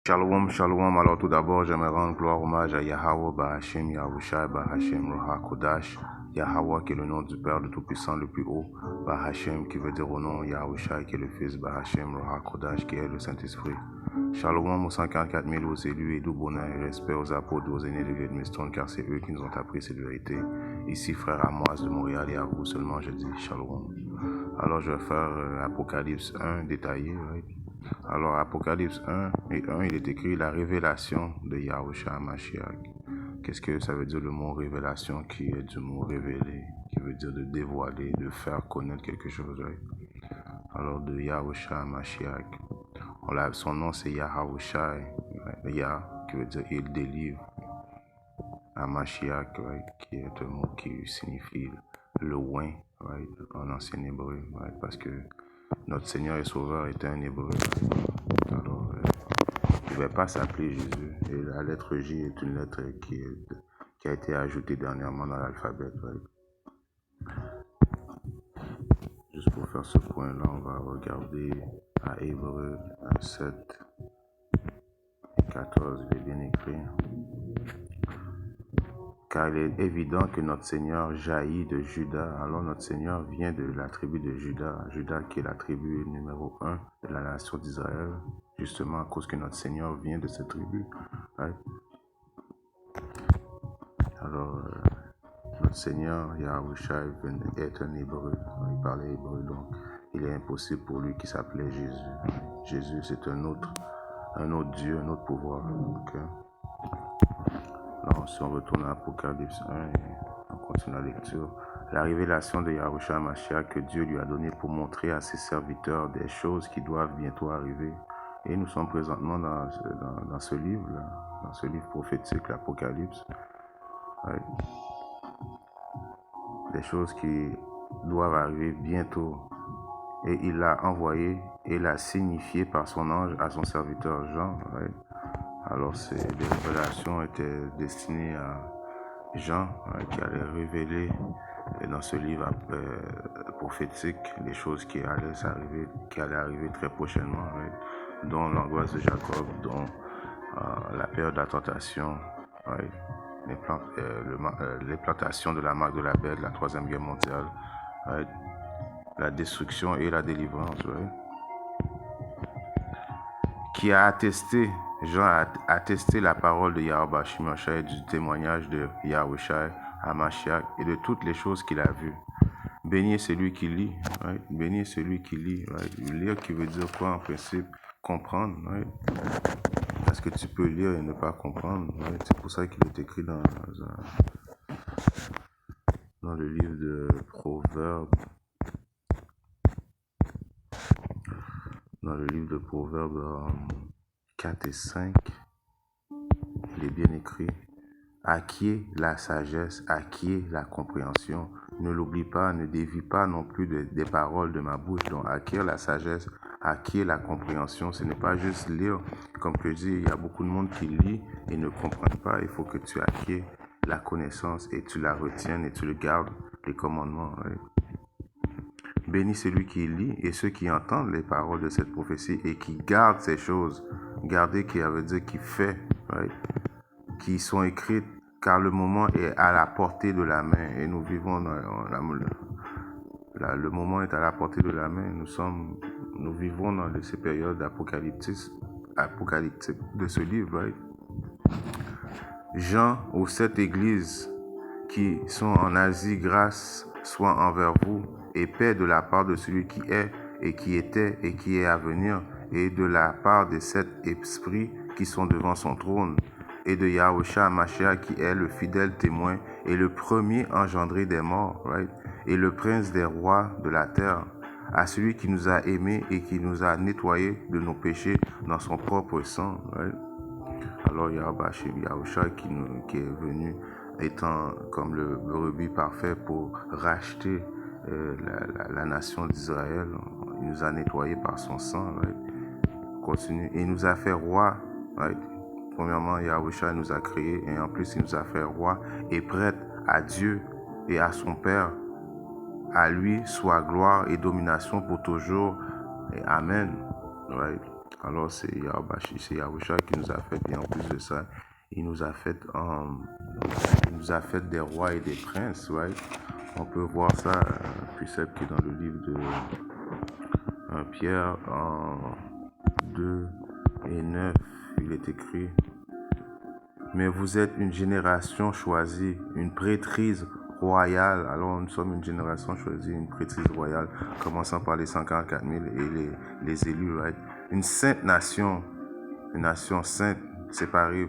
Shalom, shalom. Alors tout d'abord, j'aimerais rendre gloire, hommage à Yahweh, Bahashem, Yahushai, Bahashem, Roha, Kodash. Yahweh qui est le nom du Père le Tout-Puissant, le plus haut. Bahashem qui veut dire au nom Yahushai qui est le Fils, Bahashem, Roha, Kodash qui est le Saint-Esprit. Shalom aux 144 000 aux élus et doux bonheur et respect aux apôtres, aux aînés de Gredmistone, car c'est eux qui nous ont appris cette vérité. Ici, frère Amoise de Montréal, et à vous seulement je dis Shalom. Alors je vais faire Apocalypse 1 détaillé, right? Alors, Apocalypse 1 et 1, il est écrit la révélation de Yahushua Mashiach. Qu'est-ce que ça veut dire le mot révélation, qui est du mot révéler, qui veut dire de dévoiler, de faire connaître quelque chose, right? Alors, de Yahushua Mashiach. Son nom, c'est Yahushai, right? Yah, qui veut dire il délivre. Mashiach, right? Qui est un mot qui signifie le oint, right? En ancien hébreu, right? Parce que notre Seigneur et Sauveur était un hébreu. Alors, il ne devait pas s'appeler Jésus. Et la lettre J est une lettre qui a été ajoutée dernièrement dans l'alphabet. Right? Juste pour faire ce point-là, on va regarder à Hébreu 7 et 14, il est bien écrit. Car il est évident que notre Seigneur jaillit de Juda. Alors notre Seigneur vient de la tribu de Juda. Juda qui est la tribu numéro 1 de la nation d'Israël. Justement à cause que notre Seigneur vient de cette tribu. Right? Alors notre Seigneur Yahushua est un hébreu. Il parlait hébreu, donc il est impossible pour lui qu'il s'appelait Jésus. Jésus c'est un autre Dieu, un autre pouvoir. Okay? Alors, si on retourne à Apocalypse 1 et on continue la lecture, la révélation de Yahushua Mashiach que Dieu lui a donnée pour montrer à ses serviteurs des choses qui doivent bientôt arriver. Et nous sommes présentement dans ce livre-là, dans ce livre prophétique, l'Apocalypse. Ouais. Des choses qui doivent arriver bientôt. Et il l'a envoyé et l'a signifié par son ange à son serviteur Jean. Ouais. Alors, les révélations étaient destinées à Jean, qui allait révéler dans ce livre prophétique les choses qui allaient arriver très prochainement, dont l'angoisse de Jacob, dont la période de la tentation, l'implantation de la marque de la bête, la troisième guerre mondiale, la destruction et la délivrance, qui a attesté, Jean a attesté la parole de Yahweh Shimashai, du témoignage de Yahushai à Mashiach et de toutes les choses qu'il a vues. Béni est celui qui lit, right? Béni est celui qui lit. Right? Lire qui veut dire quoi en principe? Comprendre. Right? Parce que tu peux lire et ne pas comprendre. Right? C'est pour ça qu'il est écrit dans le livre de Proverbes. Dans le livre de Proverbes 4 et 5, il est bien écrit. Acquiert la sagesse, acquiert la compréhension. Ne l'oublie pas, ne dévie pas non plus des paroles de ma bouche. Donc, acquiert la sagesse, acquiert la compréhension. Ce n'est pas juste lire. Comme je dis, il y a beaucoup de monde qui lit et ne comprend pas. Il faut que tu acquiers la connaissance et tu la retiennes et tu le gardes, les commandements. Right? Béni celui qui lit et ceux qui entendent les paroles de cette prophétie et qui gardent ces choses. Garder qui veut dire qui fait, right? Qui sont écrites, car le moment est à la portée de la main et nous vivons le moment est à la portée de la main. Nous vivons dans ces périodes apocalyptiques de ce livre. Right? Jean aux 7 églises qui sont en Asie, grâce soit envers vous et paix de la part de celui qui est et qui était et qui est à venir et de la part des 7 esprits qui sont devant son trône et de Yahushua Mashiach qui est le fidèle témoin et le premier engendré des morts, right? Et le prince des rois de la terre, à celui qui nous a aimés et qui nous a nettoyés de nos péchés dans son propre sang. Right? Alors Yahushua qui est venu étant comme le brebis parfait pour racheter la nation d'Israël. Il nous a nettoyés par son sang. Right? Continue. Et il nous a fait roi. Right? Premièrement, Yahushua nous a créés et en plus, il nous a fait roi et prêtre à Dieu et à son Père. À lui soit gloire et domination pour toujours. Et Amen. Right? Alors c'est Yahushua, c'est Yahushua qui nous a fait, et en plus de ça, il nous a fait, des rois et des princes, right? On peut voir ça, précepte qui est dans le livre de 1 Pierre en 2 et 9, il est écrit: mais vous êtes une génération choisie, une prêtrise royale. Alors nous sommes une génération choisie, une prêtrise royale, commençant par les 144 000 et les élus, right? Une sainte nation, une nation sainte, séparée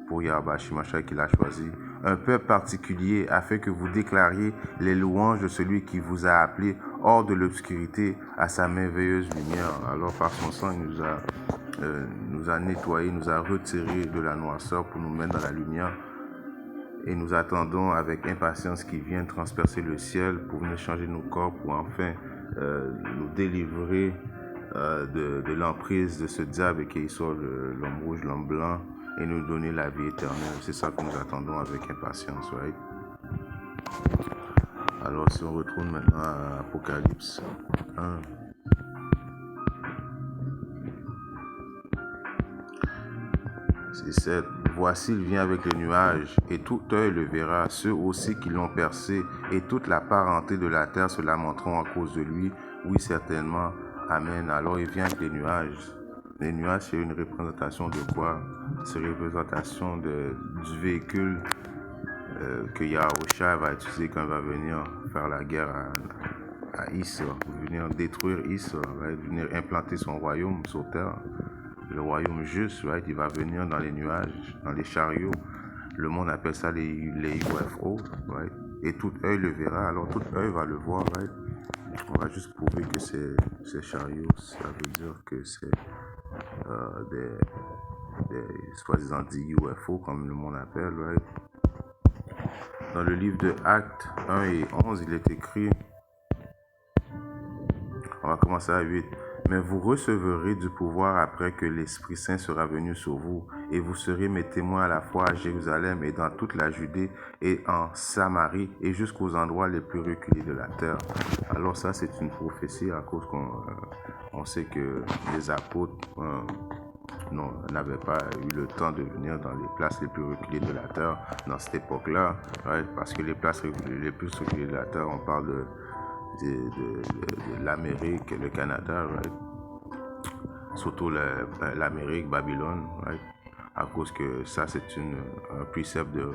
pour Yahweh Shimashai qu'il a choisi. Un peuple particulier, afin que vous déclariez les louanges de celui qui vous a appelé hors de l'obscurité à sa merveilleuse lumière. Alors par son sang, il nous a nettoyés, nous a retirés de la noirceur pour nous mettre dans la lumière. Et nous attendons avec impatience qu'il vienne transpercer le ciel pour venir changer nos corps, pour enfin nous délivrer de l'emprise de ce diable qui est sur l'homme rouge, l'homme blanc, et nous donner la vie éternelle. C'est ça que nous attendons avec impatience, right? Alors si on retourne maintenant à Apocalypse 1, c'est 7. Voici, il vient avec les nuages, et tout œil le verra, ceux aussi qui l'ont percé, et toute la parenté de la terre se lamenteront à cause de lui. Oui, certainement. Amen. Alors il vient avec les nuages. Les nuages, c'est une représentation de quoi? C'est une représentation du véhicule que Yahushua va utiliser quand il va venir faire la guerre à Issa, venir détruire Issa, va venir implanter son royaume sur terre. Le royaume juste, right? Il va venir dans les nuages, dans les chariots. Le monde appelle ça les UFO, right? Et tout œil le verra, alors tout œil va le voir, right? On va juste prouver que ces chariots, ça veut dire que c'est des soi-disant dit UFO, comme le monde appelle, right? Dans le livre de Actes 1 et 11, il est écrit, on va commencer à 8. Mais vous recevrez du pouvoir après que l'Esprit Saint sera venu sur vous, et vous serez mes témoins à la fois à Jérusalem et dans toute la Judée et en Samarie et jusqu'aux endroits les plus reculés de la terre. Alors ça, c'est une prophétie à cause qu'on sait que les apôtres n'avaient pas eu le temps de venir dans les places les plus reculées de la terre dans cette époque-là, right? Parce que les places les plus reculées de la terre, on parle de l'Amérique, le Canada, right? Surtout l'Amérique, Babylone, right? À cause que ça, c'est un précepte de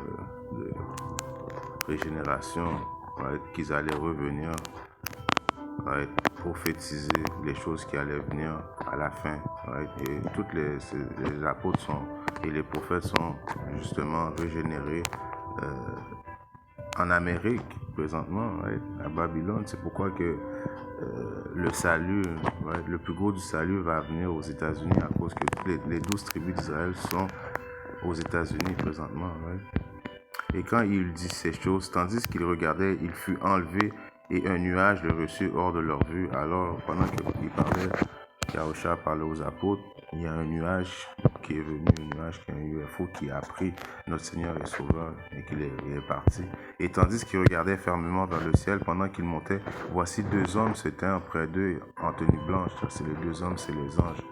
régénération, right? Qu'ils allaient revenir, right? Prophétiser les choses qui allaient venir à la fin, right? Et toutes les apôtres et les prophètes sont justement régénérés en Amérique présentement, right? À Babylone. C'est pourquoi que le salut, right? Le plus gros du salut va venir aux États-Unis à cause que les 12 tribus d'Israël sont aux États-Unis présentement, right? Et quand il dit ces choses, tandis qu'il regardait, il fut enlevé et un nuage le reçut hors de leur vue. Alors pendant qu'il parlait, Yahushua parlait aux apôtres, il y a un nuage qui est venu, un nuage qui est un UFO qui a pris notre Seigneur et Sauveur et qu'il est parti. Et tandis qu'il regardait fermement vers le ciel pendant qu'il montait, voici deux hommes se tinrent près d'eux en tenue blanche. C'est les deux hommes, c'est les anges.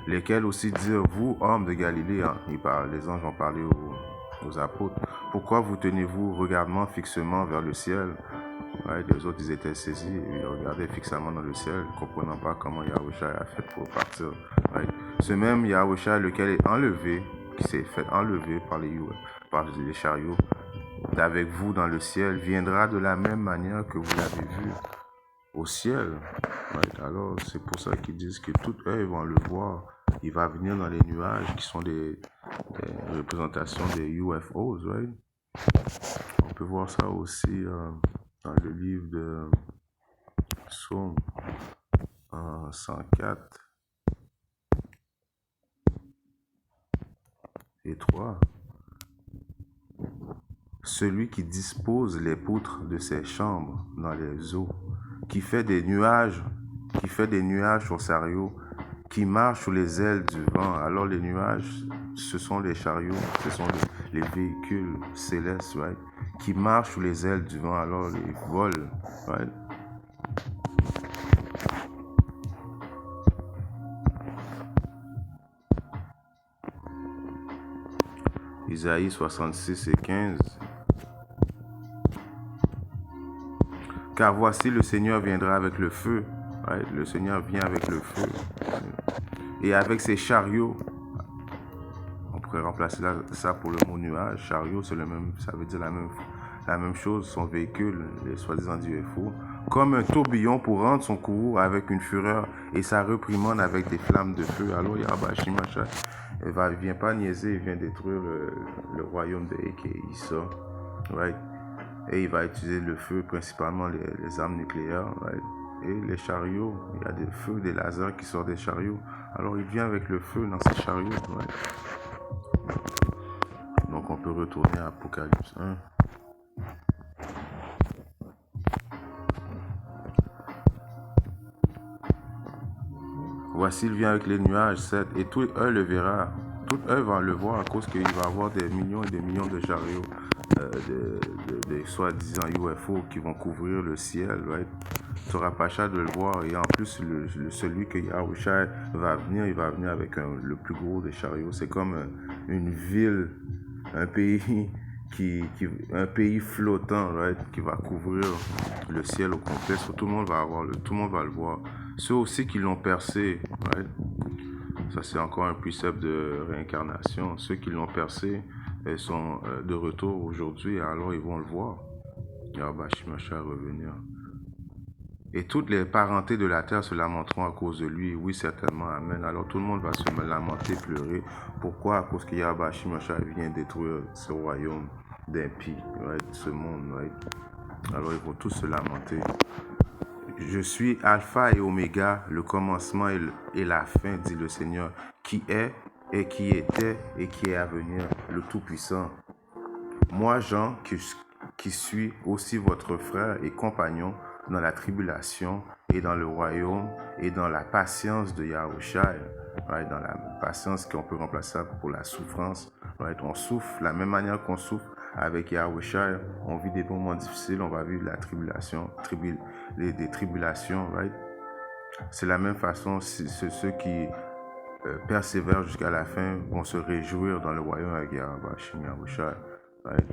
Lesquels aussi dirent, vous, hommes de Galilée, hein, les anges ont parlé aux apôtres, pourquoi vous tenez-vous regardant fixement vers le ciel? Ouais, les autres, ils étaient saisis, ils regardaient fixement dans le ciel, ne comprenant pas comment Yahushua a fait pour partir. Ouais. Ce même Yahushua, lequel est enlevé, qui s'est fait enlever par les chariots, d'avec vous dans le ciel, viendra de la même manière que vous l'avez vu au ciel. Ouais. Alors, c'est pour ça qu'ils disent que tout œil vont le voir. Il va venir dans les nuages qui sont des représentations des UFOs, right? On peut voir ça aussi dans le livre de Psaume 104 et 3. Celui qui dispose les poutres de ses chambres dans les eaux, qui fait des nuages sur chariot, qui marche sous les ailes du vent. Alors les nuages, ce sont les chariots, ce sont les véhicules célestes, right? Qui marchent sous les ailes du vent, alors ils volent, right? Isaïe 66 et 15. Car voici, le Seigneur viendra avec le feu. Right? Le Seigneur vient avec le feu. Et avec ses chariots. On pourrait remplacer ça pour le mot nuage. Chariot, c'est le même, ça veut dire la même chose. Son véhicule, les soi-disant UFO. Comme un tourbillon pour rendre son courroux avec une fureur et sa réprimande avec des flammes de feu. Alors Yahweh Shimasha, il ne vient pas niaiser, il vient détruire le royaume de Issa. Right? Et il va utiliser le feu, principalement les armes nucléaires. Right? Et les chariots, il y a des feux, des lasers qui sortent des chariots. Alors il vient avec le feu dans ses chariots. Right? Donc on peut retourner à Apocalypse 1. Voici, il vient avec les nuages, 7, et tout œil le verra. Tout œil va le voir à cause qu'il va avoir des millions et des millions de chariots, de soi-disant UFO qui vont couvrir le ciel. Right? Tu n'auras pas cher de le voir. Et en plus, celui que Yahushua va venir, il va venir avec le plus gros des chariots. C'est comme une ville, un pays un pays flottant, right, qui va couvrir le ciel au complet. So, tout le monde va le voir. Ceux aussi qui l'ont percé, right? Ça c'est encore un précepte de réincarnation. Ceux qui l'ont percé sont de retour aujourd'hui, alors ils vont le voir. Yahweh Shimasha revenir. Et toutes les parentés de la terre se lamenteront à cause de lui. Oui, certainement. Amen. Alors tout le monde va se lamenter, pleurer. Pourquoi? À cause que Yahweh Shimasha vient détruire ce royaume d'impies, right? Ce monde. Right? Alors ils vont tous se lamenter. Je suis Alpha et Oméga, le commencement et la fin, dit le Seigneur, qui est et qui était et qui est à venir, le Tout-Puissant. Moi, Jean, qui suis aussi votre frère et compagnon dans la tribulation et dans le royaume et dans la patience de Yahushua, right? Dans la patience qu'on peut remplacer pour la souffrance. Right? On souffre la même manière qu'on souffre avec Yahushua. On vit des moments difficiles, on va vivre la tribulation, des tribulations. Right? C'est la même façon, ceux qui persévèrent jusqu'à la fin vont se réjouir dans le royaume avec Yahushua. Right?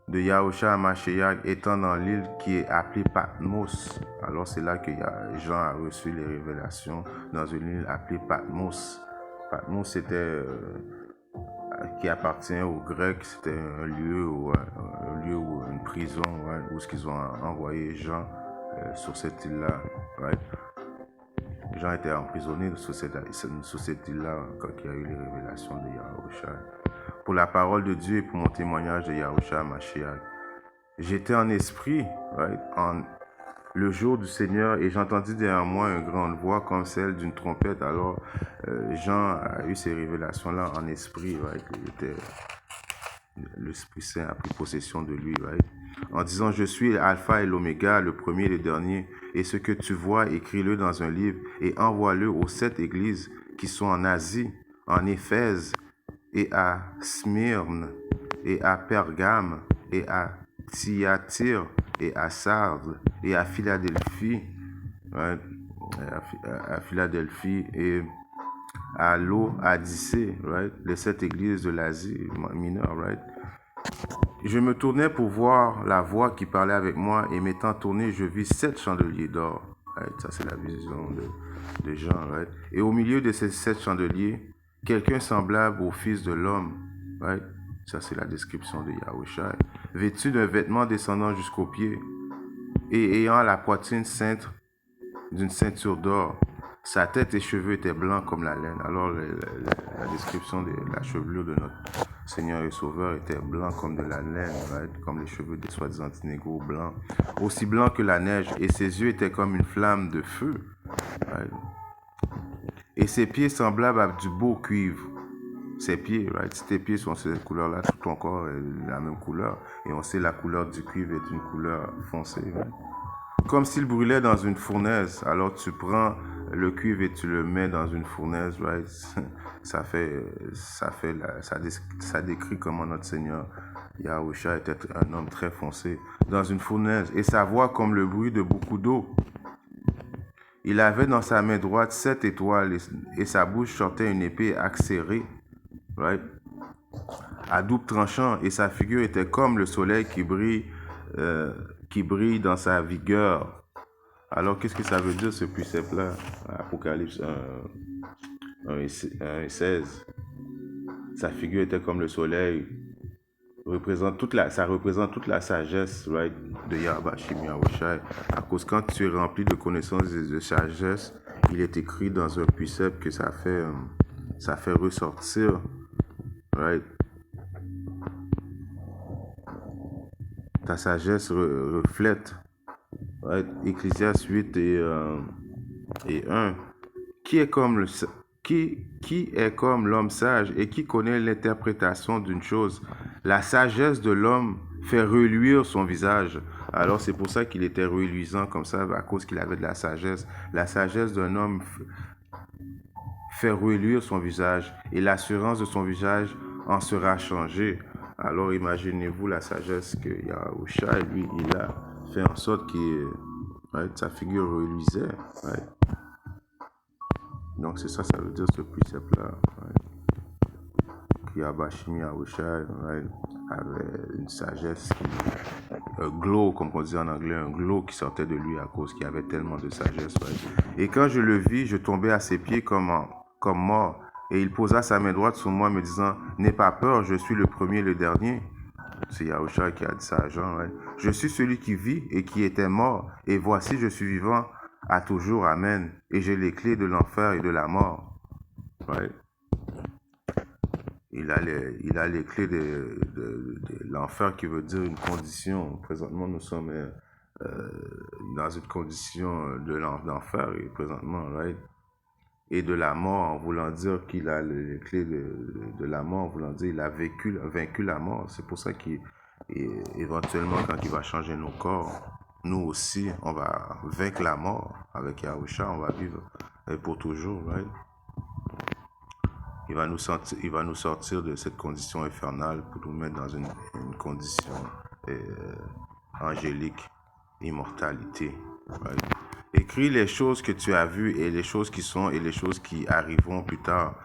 De Yahushua à Mashiach étant dans l'île qui est appelée Patmos. Alors c'est là que Jean a reçu les révélations dans une île appelée Patmos. Patmos c'était qui appartient aux Grecs, c'était un lieu ou une prison, right, où ils ont envoyé Jean sur cette île-là. Right? Jean était emprisonné sur cette île-là quand il y a eu les révélations de Yahushua. Pour la parole de Dieu et pour mon témoignage de Yahushua Mashiach. J'étais en esprit, right, le jour du Seigneur, et j'entendis derrière moi une grande voix comme celle d'une trompette. Alors Jean a eu ces révélations-là en esprit, right? L'Esprit Saint a pris possession de lui, right? En disant, je suis l'alpha et l'oméga, le premier et le dernier, et ce que tu vois, écris-le dans un livre et envoie-le aux 7 églises qui sont en Asie, en Éphèse, et à Smyrne, et à Pergame, et à Thyatire, et à Sardes, et à Philadelphie, right? à Philadelphie, et à Laodicée, right? Les 7 églises de l'Asie mineure, right? Je me tournais pour voir la voix qui parlait avec moi, et m'étant tourné, je vis 7 chandeliers d'or. Right? Ça, c'est la vision de Jean. Right? Et au milieu de ces 7 chandeliers, quelqu'un semblable au Fils de l'homme. Right? Ça, c'est la description de Yahushua. Vêtu d'un vêtement descendant jusqu'aux pieds, et ayant la poitrine ceinte d'une ceinture d'or. Sa tête et cheveux étaient blancs comme la laine. Alors, la description de la chevelure de notre Seigneur et Sauveur était blanc comme de la laine, right? Comme les cheveux des soi-disant négros blancs, aussi blancs que la neige, et ses yeux étaient comme une flamme de feu. Right? Et ses pieds semblables à du beau cuivre. Ses pieds, right? Si tes pieds sont cette couleur-là, tout ton corps est la même couleur. Et on sait la couleur du cuivre est une couleur foncée. Right? Comme s'il brûlait dans une fournaise. Alors tu prends le cuivre et tu le mets dans une fournaise, right? Ça décrit comment notre Seigneur Yahushua était un homme très foncé dans une fournaise, et sa voix comme le bruit de beaucoup d'eau. Il avait dans sa main droite 7 étoiles, et sa bouche sortait une épée acérée, right? À double tranchant, et sa figure était comme le soleil qui brille dans sa vigueur. Alors, qu'est-ce que ça veut dire ce précepte-là? Apocalypse 1 et 16. Sa figure était comme le soleil. Ça représente toute la sagesse, right, de Yahweh Shim Yahushai. À cause quand tu es rempli de connaissances et de sagesse, il est écrit dans un précepte que ça fait ressortir, right, ta sagesse reflète, right? Ecclésiaste 8 et 1. Qui est comme l'homme sage et qui connaît l'interprétation d'une chose? La sagesse de l'homme fait reluire son visage. Alors c'est pour ça qu'il était reluisant comme ça, à cause qu'il avait de la sagesse. La sagesse d'un homme fait reluire son visage et l'assurance de son visage en sera changée. Alors imaginez-vous la sagesse que Yahusha, lui, il a fait en sorte que sa figure reluisait. Right? Donc c'est ça, ça veut dire ce précepte-là. Right? Yahbashim Yahusha avait une sagesse, un glow, comme on dit en anglais, un glow qui sortait de lui à cause qu'il avait tellement de sagesse. Right? Et quand je le vis, je tombais à ses pieds comme mort. Et il posa sa main droite sur moi, me disant, n'aie pas peur, je suis le premier et le dernier. C'est Yahusha qui a dit ça à Jean. Right? Je suis celui qui vit et qui était mort, et voici, je suis vivant à toujours. Amen. Et j'ai les clés de l'enfer et de la mort. Right? Il a les clés de l'enfer, qui veut dire une condition. Présentement, nous sommes dans une condition de l'enfer, et présentement, right? Et de la mort, en voulant dire qu'il a les clés de la mort, en voulant dire qu'il a vaincu la mort. C'est pour ça qu'éventuellement, quand il va changer nos corps, nous aussi, on va vaincre la mort. Avec Yahusha, on va vivre pour toujours, right? Il va nous sortir de cette condition infernale pour nous mettre dans une condition angélique, immortalité. Right? Écris les choses que tu as vues et les choses qui sont et les choses qui arriveront plus tard.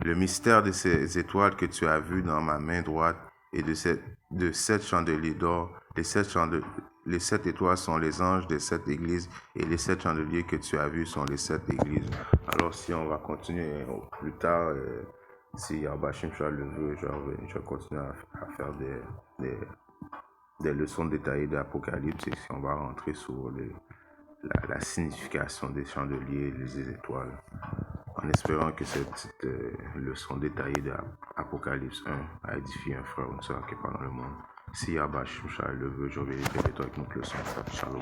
Le mystère de ces étoiles que tu as vues dans ma main droite et de sept chandeliers d'or. Les 7 étoiles sont les anges des 7 églises et les 7 chandeliers que tu as vus sont les 7 églises. Alors si on va continuer plus tard, si Yahbashim le veut, je vais continuer à faire des leçons détaillées de l'Apocalypse, et si on va rentrer sur la signification des chandeliers et des étoiles, en espérant que cette petite leçon détaillée de l'Apocalypse 1 a édifié un frère ou une soeur qui est pas dans le monde. Si Yahbashim le veut, je vais répéter avec notre leçon. Shalom.